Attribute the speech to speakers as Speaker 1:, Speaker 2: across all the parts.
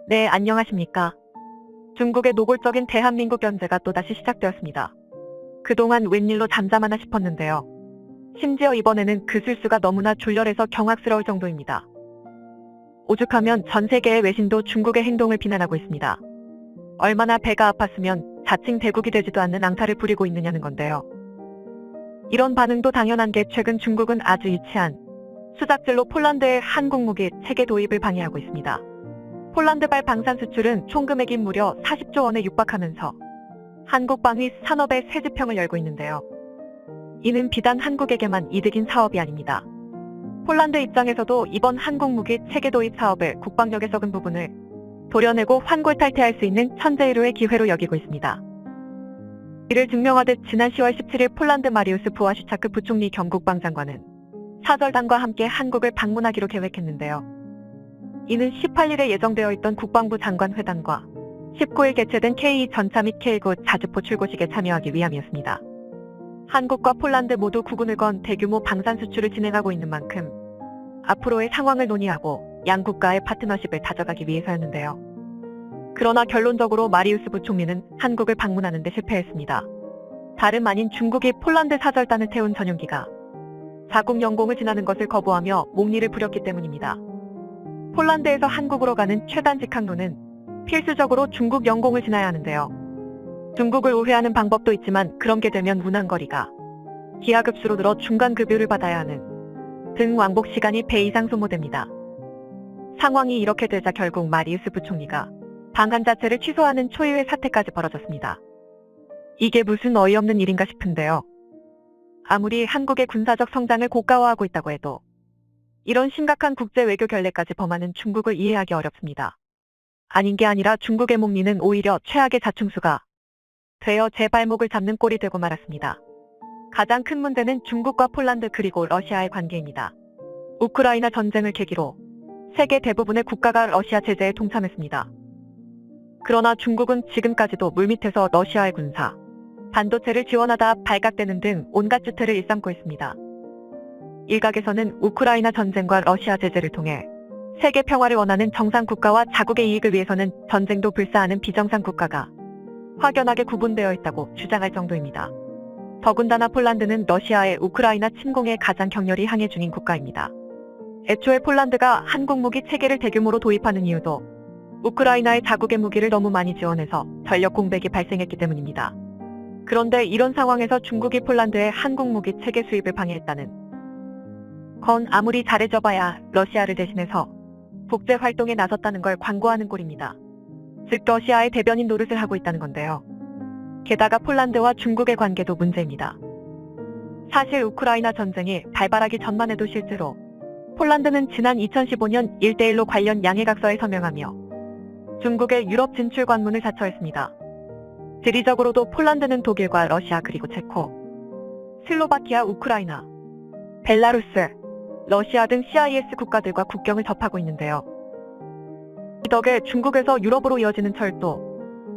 Speaker 1: 네, 안녕하십니까. 중국의 노골적인 대한민국 견제가 또다시 시작되었습니다. 그동안 웬일로 잠잠하나 싶었는데요. 심지어 이번에는 그 실수가 너무나 졸렬해서 경악스러울 정도입니다. 오죽하면 전 세계의 외신도 중국의 행동을 비난하고 있습니다. 얼마나 배가 아팠으면 자칭 대국이 되지도 않는 앙탈을 부리고 있느냐는 건데요. 이런 반응도 당연한 게 최근 중국은 아주 유치한 수작질로 폴란드의 한국 무기 체계 도입을 방해하고 있습니다. 폴란드발 방산 수출은 총 금액이 무려 40조 원에 육박하면서 한국방위 산업의 새 지평을 열고 있는데요. 이는 비단 한국에게만 이득인 사업이 아닙니다. 폴란드 입장에서도 이번 한국 무기 체계 도입 사업을 국방력에 적은 부분을 도려내고 환골탈퇴할 수 있는 천재일호의 기회로 여기고 있습니다. 이를 증명하듯 지난 10월 17일 폴란드 마리우스 부와슈차크 부총리 겸 국방장관은 사절단과 함께 한국을 방문하기로 계획했는데요. 이는 18일에 예정되어 있던 국방부 장관 회담과 19일 개최된 K2 전차 및 K9 자주포 출고식에 참여하기 위함이었습니다. 한국과 폴란드 모두 국군을 건 대규모 방산 수출을 진행하고 있는 만큼 앞으로의 상황을 논의하고 양 국가의 파트너십을 다져가기 위해서였는데요. 그러나 결론적으로 마리우스 부총리는 한국을 방문하는 데 실패했습니다. 다름 아닌 중국이 폴란드 사절단을 태운 전용기가 자국 영공을 지나는 것을 거부하며 목리를 부렸기 때문입니다. 폴란드에서 한국으로 가는 최단 직항로는 필수적으로 중국 영공을 지나야 하는데요. 중국을 우회하는 방법도 있지만 그런 게 되면 운항거리가 기하급수로 늘어 중간급유를 받아야 하는 등 왕복 시간이 배 이상 소모됩니다. 상황이 이렇게 되자 결국 마리우스 부총리가 방한 자체를 취소하는 초유의 사태까지 벌어졌습니다. 이게 무슨 어이없는 일인가 싶은데요. 아무리 한국의 군사적 성장을 고가화하고 있다고 해도 이런 심각한 국제 외교 결례까지 범하는 중국을 이해하기 어렵습니다. 아닌 게 아니라 중국의 목리는 오히려 최악의 자충수가 되어 제 발목을 잡는 꼴이 되고 말았습니다. 가장 큰 문제는 중국과 폴란드 그리고 러시아의 관계입니다. 우크라이나 전쟁을 계기로 세계 대부분의 국가가 러시아 제재에 동참했습니다. 그러나 중국은 지금까지도 물밑에서 러시아의 군사, 반도체를 지원하다 발각되는 등 온갖 주태를 일삼고 있습니다. 일각에서는 우크라이나 전쟁과 러시아 제재를 통해 세계 평화를 원하는 정상 국가와 자국의 이익을 위해서는 전쟁도 불사하는 비정상 국가가 확연하게 구분되어 있다고 주장할 정도입니다. 더군다나 폴란드는 러시아의 우크라이나 침공에 가장 격렬히 항해 중인 국가입니다. 애초에 폴란드가 한국 무기 체계를 대규모로 도입하는 이유도 우크라이나의 자국의 무기를 너무 많이 지원해서 전력 공백이 발생했기 때문입니다. 그런데 이런 상황에서 중국이 폴란드의 한국 무기 체계 수입을 방해했다는 건 아무리 잘해줘봐야 러시아를 대신해서 국제 활동에 나섰다는 걸 광고하는 꼴입니다. 즉 러시아의 대변인 노릇을 하고 있다는 건데요. 게다가 폴란드와 중국의 관계도 문제입니다. 사실 우크라이나 전쟁이 발발하기 전만 해도 실제로 폴란드는 지난 2015년 1대1로 관련 양해각서에 서명하며 중국의 유럽 진출 관문을 자처했습니다. 지리적으로도 폴란드는 독일과 러시아 그리고 체코, 슬로바키아, 우크라이나, 벨라루스, 러시아 등 CIS 국가들과 국경을 접하고 있는데요. 이 덕에 중국에서 유럽으로 이어지는 철도,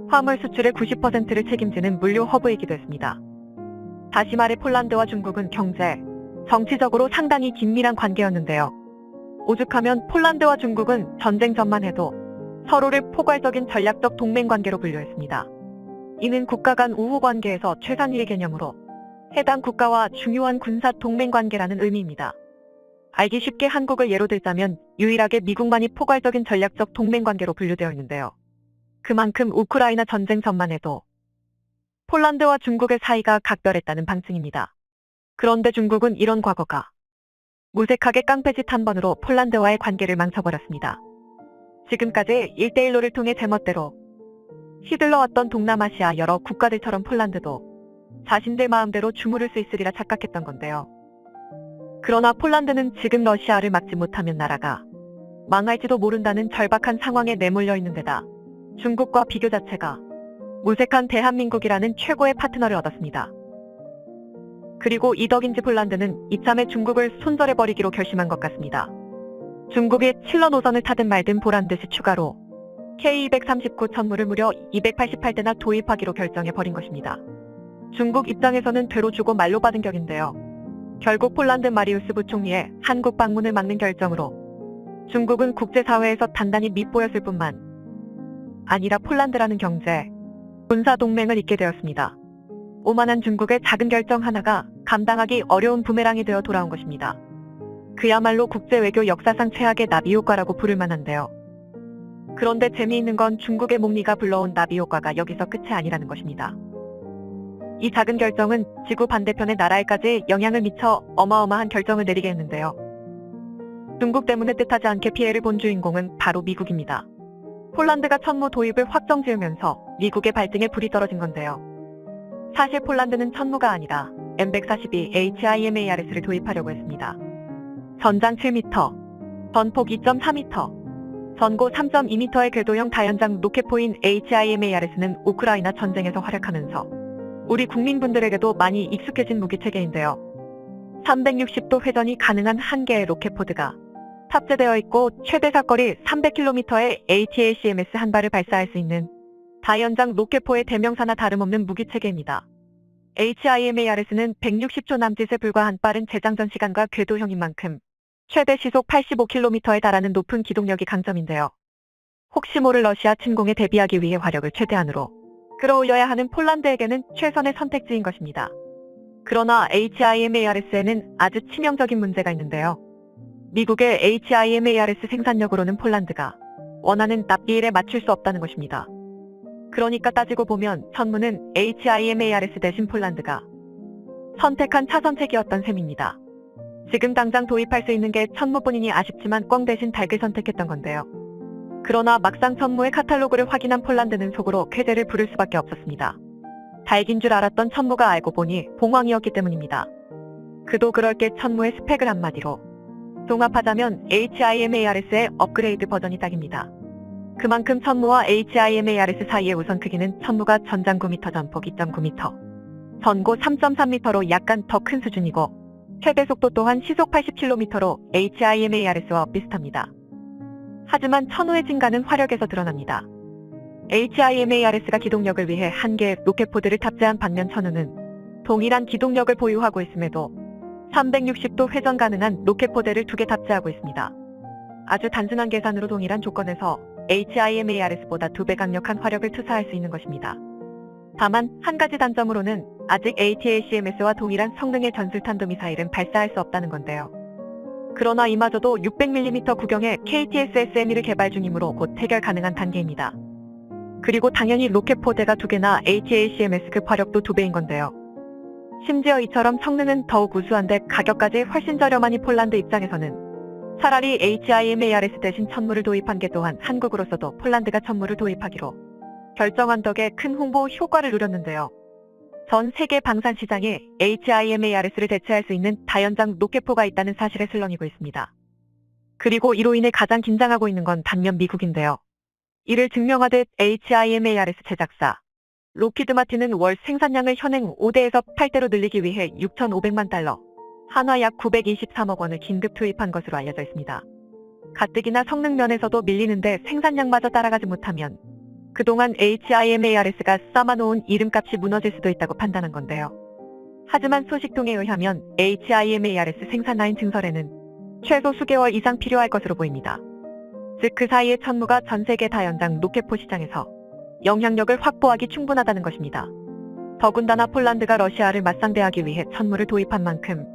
Speaker 1: 화물 수출의 90%를 책임지는 물류 허브이기도 했습니다. 다시 말해 폴란드와 중국은 경제, 정치적으로 상당히 긴밀한 관계였는데요. 오죽하면 폴란드와 중국은 전쟁 전만 해도 서로를 포괄적인 전략적 동맹 관계로 분류했습니다. 이는 국가 간 우호 관계에서 최상위의 개념으로 해당 국가와 중요한 군사 동맹 관계라는 의미입니다. 알기 쉽게 한국을 예로 들자면 유일하게 미국만이 포괄적인 전략적 동맹 관계로 분류되어 있는데요. 그만큼 우크라이나 전쟁 전만 해도 폴란드와 중국의 사이가 각별했다는 방증입니다. 그런데 중국은 이런 과거가 무색하게 깡패짓 한 번으로 폴란드와의 관계를 망쳐버렸습니다. 지금까지 1대1로를 통해 제멋대로 휘둘러왔던 동남아시아 여러 국가들처럼 폴란드도 자신들 마음대로 주무를 수 있으리라 착각했던 건데요. 그러나 폴란드는 지금 러시아를 막지 못하면 나라가 망할지도 모른다는 절박한 상황에 내몰려 있는 데다 중국과 비교 자체가 무색한 대한민국이라는 최고의 파트너를 얻었습니다. 그리고 이 덕인지 폴란드는 이참에 중국을 손절해버리기로 결심한 것 같습니다. 중국이 칠러 노선을 타든 말든 보란듯이 추가로 K239 천무를 무려 288대나 도입하기로 결정해버린 것입니다. 중국 입장에서는 되로 주고 말로 받은 격인데요. 결국 폴란드 마리우스 부총리의 한국 방문을 막는 결정으로 중국은 국제사회에서 단단히 밉보였을 뿐만 아니라 폴란드라는 경제, 군사 동맹을 잇게 되었습니다. 오만한 중국의 작은 결정 하나가 감당하기 어려운 부메랑이 되어 돌아온 것입니다. 그야말로 국제 외교 역사상 최악의 나비 효과라고 부를 만한데요. 그런데 재미있는 건 중국의 목리가 불러온 나비 효과가 여기서 끝이 아니라는 것입니다. 이 작은 결정은 지구 반대편의 나라에까지 영향을 미쳐 어마어마한 결정을 내리게 했는데요. 중국 때문에 뜻하지 않게 피해를 본 주인공은 바로 미국입니다. 폴란드가 천무 도입을 확정 지으면서 미국의 발등에 불이 떨어진 건데요. 사실 폴란드는 천무가 아니라 M142 HIMARS를 도입하려고 했습니다. 전장 7m, 전폭 2.4m, 전고 3.2m의 궤도형 다연장 로켓포인 HIMARS는 우크라이나 전쟁에서 활약하면서 우리 국민분들에게도 많이 익숙해진 무기체계인데요. 360도 회전이 가능한 한 개의 로켓포드가 탑재되어 있고 최대 사거리 300km의 ATACMS 한 발을 발사할 수 있는 다연장 로켓포의 대명사나 다름없는 무기체계입니다. HIMARS는 160초 남짓에 불과한 빠른 재장전 시간과 궤도형인 만큼 최대 시속 85km에 달하는 높은 기동력이 강점인데요. 혹시 모를 러시아 침공에 대비하기 위해 화력을 최대한으로 끌어올려야 하는 폴란드에게는 최선의 선택지인 것입니다. 그러나 HIMARS에는 아주 치명적인 문제가 있는데요. 미국의 HIMARS 생산력으로는 폴란드가 원하는 납기일에 맞출 수 없다는 것입니다. 그러니까 따지고 보면 천무는 HIMARS 대신 폴란드가 선택한 차선책이었던 셈입니다. 지금 당장 도입할 수 있는 게 천무뿐이니 아쉽지만 꽝 대신 닭을 선택했던 건데요. 그러나 막상 천무의 카탈로그를 확인한 폴란드는 속으로 쾌재를 부를 수밖에 없었습니다. 닭인 줄 알았던 천무가 알고 보니 봉황이었기 때문입니다. 그도 그럴 게 천무의 스펙을 한마디로 종합하자면 HIMARS의 업그레이드 버전이 딱입니다. 그만큼 천무와 HIMARS 사이의 우선 크기는 천무가 전장 9m 전폭 2.9m, 전고 3.3m로 약간 더 큰 수준이고 최대 속도 또한 시속 80km로 HIMARS와 비슷합니다. 하지만 천우의 진가는 화력에서 드러납니다. HIMARS가 기동력을 위해 한 개의 로켓포드를 탑재한 반면 천우는 동일한 기동력을 보유하고 있음에도 360도 회전 가능한 로켓포대를 2개 탑재하고 있습니다. 아주 단순한 계산으로 동일한 조건에서 HIMARS보다 2배 강력한 화력을 투사할 수 있는 것입니다. 다만 한 가지 단점으로는 아직 ATACMS와 동일한 성능의 전술탄도미사일은 발사할 수 없다는 건데요. 그러나 이마저도 600mm 구경의 KTSSME를 개발 중이므로 곧 해결 가능한 단계입니다. 그리고 당연히 로켓포대가 2개나 ATACMS급 화력도 2배인 건데요. 심지어 이처럼 성능은 더욱 우수한데 가격까지 훨씬 저렴하니 폴란드 입장에서는 차라리 HIMARS 대신 천무를 도입한 게 또한 한국으로서도 폴란드가 천무를 도입하기로 결정한 덕에 큰 홍보 효과를 누렸는데요. 전 세계 방산 시장에 HIMARS를 대체할 수 있는 다연장 로켓포가 있다는 사실에 술렁이고 있습니다. 그리고 이로 인해 가장 긴장하고 있는 건 반면 미국인데요. 이를 증명하듯 HIMARS 제작사 로키드 마틴은 월 생산량을 현행 5대에서 8대로 늘리기 위해 6,500만 달러, 한화 약 923억 원을 긴급 투입한 것으로 알려져 있습니다. 가뜩이나 성능 면에서도 밀리는데 생산량마저 따라가지 못하면 그동안 HIMARS가 쌓아놓은 이름값이 무너질 수도 있다고 판단한 건데요. 하지만 소식통에 의하면 HIMARS 생산 라인 증설에는 최소 수개월 이상 필요할 것으로 보입니다. 즉 그 사이에 천무가 전 세계 다연장 로켓포 시장에서 영향력을 확보하기 충분하다는 것입니다. 더군다나 폴란드가 러시아를 맞상대하기 위해 천무를 도입한 만큼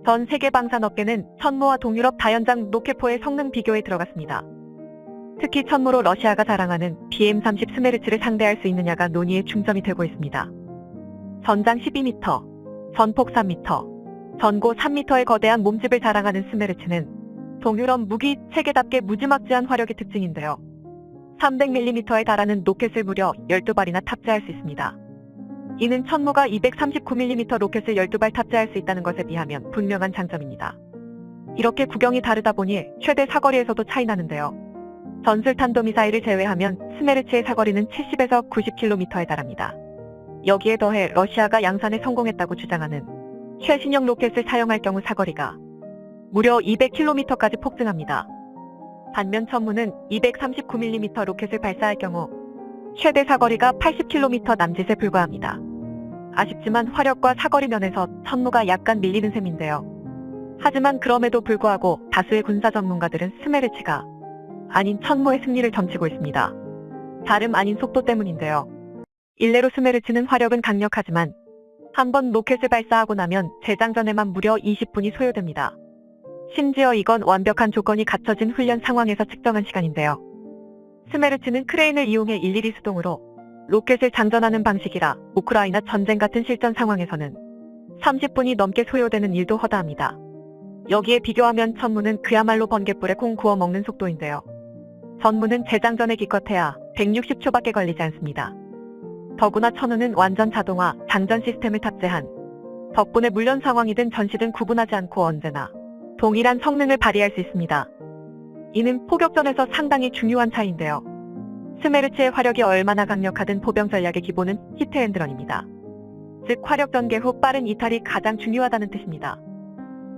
Speaker 1: 전 세계 방산업계는 천무와 동유럽 다연장 로켓포의 성능 비교에 들어갔습니다. 특히 천무로 러시아가 자랑하는 BM-30 스메르츠를 상대할 수 있느냐가 논의의 중점이 되고 있습니다. 전장 12m, 전폭 3m, 전고 3m의 거대한 몸집을 자랑하는 스메르츠는 동유럽 무기 체계답게 무지막지한 화력이 특징인데요. 300mm에 달하는 로켓을 무려 12발이나 탑재할 수 있습니다. 이는 천무가 239mm 로켓을 12발 탑재할 수 있다는 것에 비하면 분명한 장점입니다. 이렇게 구경이 다르다 보니 최대 사거리에서도 차이 나는데요. 전술탄도미사일을 제외하면 스메르츠의 사거리는 70에서 90km에 달합니다. 여기에 더해 러시아가 양산에 성공했다고 주장하는 최신형 로켓을 사용할 경우 사거리가 무려 200km까지 폭증합니다. 반면 천무는 239mm 로켓을 발사할 경우 최대 사거리가 80km 남짓에 불과합니다. 아쉽지만 화력과 사거리 면에서 천무가 약간 밀리는 셈인데요. 하지만 그럼에도 불구하고 다수의 군사 전문가들은 스메르츠가 아닌 천무의 승리를 점치고 있습니다. 다름 아닌 속도 때문인데요. 일례로 스메르츠는 화력은 강력하지만 한번 로켓을 발사하고 나면 재장전에만 무려 20분이 소요됩니다. 심지어 이건 완벽한 조건이 갖춰진 훈련 상황에서 측정한 시간인데요. 스메르츠는 크레인을 이용해 일일이 수동으로 로켓을 장전하는 방식이라 우크라이나 전쟁 같은 실전 상황에서는 30분이 넘게 소요되는 일도 허다합니다. 여기에 비교하면 천무는 그야말로 번갯불에 콩 구워 먹는 속도인데요. 전무는 재장전에 기껏해야 160초밖에 걸리지 않습니다. 더구나 천우는 완전 자동화 장전 시스템을 탑재한 덕분에 물련 상황이든 전시든 구분하지 않고 언제나 동일한 성능을 발휘할 수 있습니다. 이는 포격전에서 상당히 중요한 차이인데요. 스메르츠의 화력이 얼마나 강력하든 포병 전략의 기본은 히트앤드런입니다. 즉 화력 전개 후 빠른 이탈이 가장 중요하다는 뜻입니다.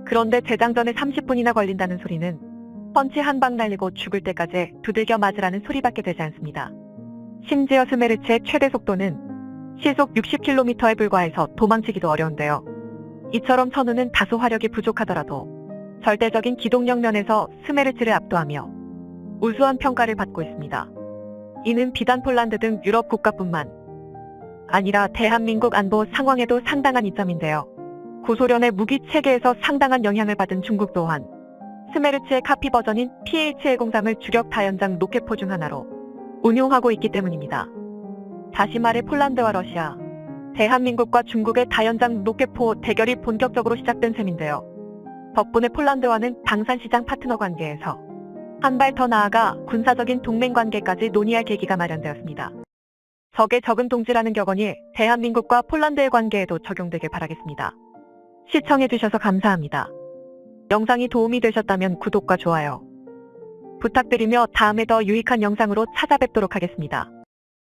Speaker 1: 그런데 재장전에 30분이나 걸린다는 소리는 펀치 한 방 날리고 죽을 때까지 두들겨 맞으라는 소리밖에 되지 않습니다. 심지어 스메르츠의 최대 속도는 시속 60km에 불과해서 도망치기도 어려운데요. 이처럼 천우는 다소 화력이 부족하더라도 절대적인 기동력 면에서 스메르츠를 압도하며 우수한 평가를 받고 있습니다. 이는 비단 폴란드 등 유럽 국가뿐만 아니라 대한민국 안보 상황에도 상당한 이점인데요. 구소련의 무기 체계에서 상당한 영향을 받은 중국 또한 스메르츠의 카피 버전인 PH-103을 주력 다연장 로켓포 중 하나로 운용하고 있기 때문입니다. 다시 말해 폴란드와 러시아, 대한민국과 중국의 다연장 로켓포 대결이 본격적으로 시작된 셈인데요. 덕분에 폴란드와는 방산시장 파트너 관계에서 한 발 더 나아가 군사적인 동맹 관계까지 논의할 계기가 마련되었습니다. 적의 적은 동지라는 격언이 대한민국과 폴란드의 관계에도 적용되길 바라겠습니다. 시청해주셔서 감사합니다. 영상이 도움이 되셨다면 구독과 좋아요 부탁드리며 다음에 더 유익한 영상으로 찾아뵙도록 하겠습니다.